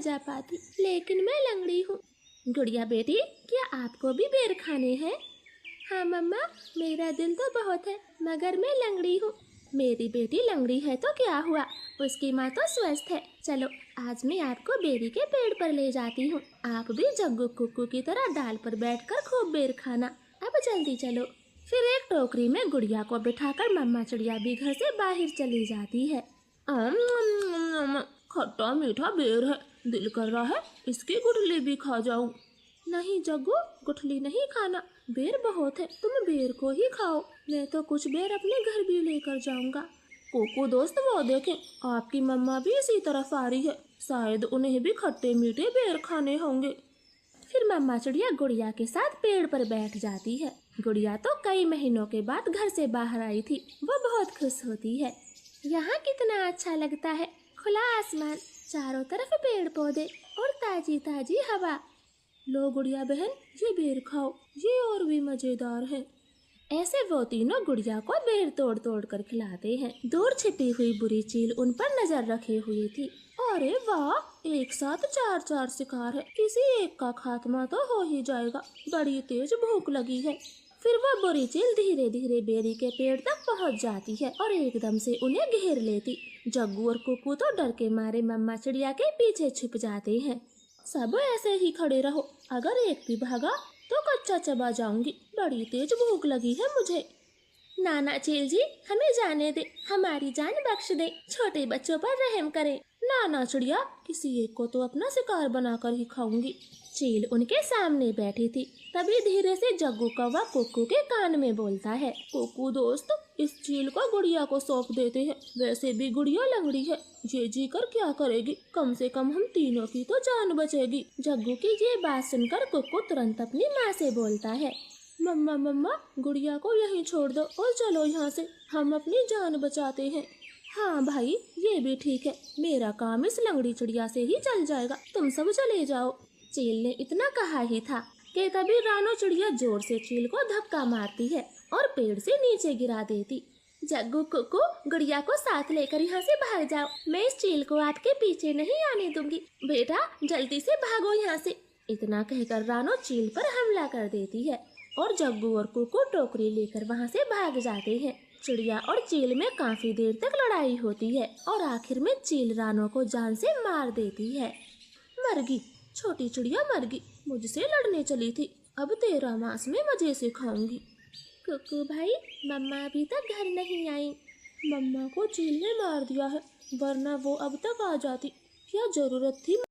जा पाती, लेकिन मैं लंगड़ी हूँ। गुड़िया बेटी, क्या आपको भी बेर खाने हैं? हाँ मम्मा, मेरा दिल तो बहुत है, मगर मैं लंगड़ी हूँ। मेरी बेटी लंगड़ी है तो क्या हुआ, उसकी माँ तो स्वस्थ है। चलो आज मैं आपको बेरी के पेड़ पर ले जाती हूँ। आप भी जग्गू कुक्कू की तरह डाल पर बैठकर खूब बेर खाना। अब जल्दी चलो। फिर एक टोकरी में गुड़िया को बिठाकर मम्मा चिड़िया भी घर से बाहर चली जाती है। खट्टा मीठा बेर है, दिल कर रहा है इसकी गुठली भी खा जाऊं। नहीं जग्गू, गुठली नहीं खाना, बेर बहुत है, तुम बेर को ही खाओ। मैं तो कुछ बेर अपने घर भी लेकर जाऊंगा। कोको दोस्त, वो देखें, आपकी मम्मा भी इसी तरफ आ रही है, शायद उन्हें भी खट्टे मीठे बेर खाने होंगे। फिर मम्मा चिड़िया गुड़िया के साथ पेड़ पर बैठ जाती है। गुड़िया तो कई महीनों के बाद घर से बाहर आई थी, वो बहुत खुश होती है। यहाँ कितना अच्छा लगता है, खुला आसमान, चारों तरफ पेड़ पौधे और ताजी ताजी हवा। लो गुड़िया बहन, ये बेर खाओ, ये और भी मजेदार है। ऐसे वो तीनों गुड़िया को बेर तोड़ तोड़ कर खिलाते हैं। दूर छिपी हुई बुरी चील उन पर नजर रखे हुई थी। अरे वाह, एक साथ चार चार शिकार है, किसी एक का खात्मा तो हो ही जाएगा, बड़ी तेज भूख लगी है। फिर वो बुरी चील धीरे धीरे बेरी के पेड़ तक पहुंच जाती है और एकदम से उन्हें घेर लेती। जग्गू और कुक्कू तो डर के मारे मम्मा चिड़िया के पीछे छिप जाते हैं। सब ऐसे ही खड़े रहो, अगर एक भी भागा तो कच्चा चबा जाऊंगी, बड़ी तेज भूख लगी है मुझे। नाना चील जी, हमें जाने दे, हमारी जान बख्श दे, छोटे बच्चों पर रहम करें। नाना चिड़िया, किसी एक को तो अपना शिकार बनाकर ही खाऊंगी। चील उनके सामने बैठी थी। तभी धीरे से जग्गू कौवा कुक्कू के कान में बोलता है, कुक्कू दोस्त, इस चील को गुड़िया को सौंप देते हैं, वैसे भी गुड़िया लंगड़ी है, ये जी कर क्या करेगी, कम से कम हम तीनों की तो जान बचेगी। जग्गू की ये बात सुनकर कुक्कू तुरंत अपनी माँ से बोलता है, मम्मा मम्मा, गुड़िया को यहीं छोड़ दो और चलो यहाँ से, हम अपनी जान बचाते हैं। हाँ भाई, ये भी ठीक है, मेरा काम इस लंगड़ी चिड़िया से ही चल जाएगा, तुम सब चले जाओ। चील ने इतना कहा ही था कि तभी रानो चिड़िया जोर से चील को धक्का मारती है और पेड़ से नीचे गिरा देती। जग्गू कुक्कू, गुड़िया को साथ लेकर यहाँ से भाग जाओ, मैं इस चील को आपके पीछे नहीं आने दूंगी, बेटा जल्दी से भागो यहाँ से। इतना कहकर रानो चील पर हमला कर देती है और जग्गू और कुक्कू टोकरी लेकर वहाँ से भाग जाते हैं। चिड़िया और चील में काफी देर तक लड़ाई होती है और आखिर में चील रानो को जान से मार देती है। मरगी, छोटी चिड़िया मरगी, मुझसे लड़ने चली थी, अब तेरा मांस में मजे से खाऊंगी। कुक्कू भाई, मम्मा अभी तक घर नहीं आई। मम्मा को चील ने मार दिया है, वरना वो अब तक आ जाती, क्या जरूरत थी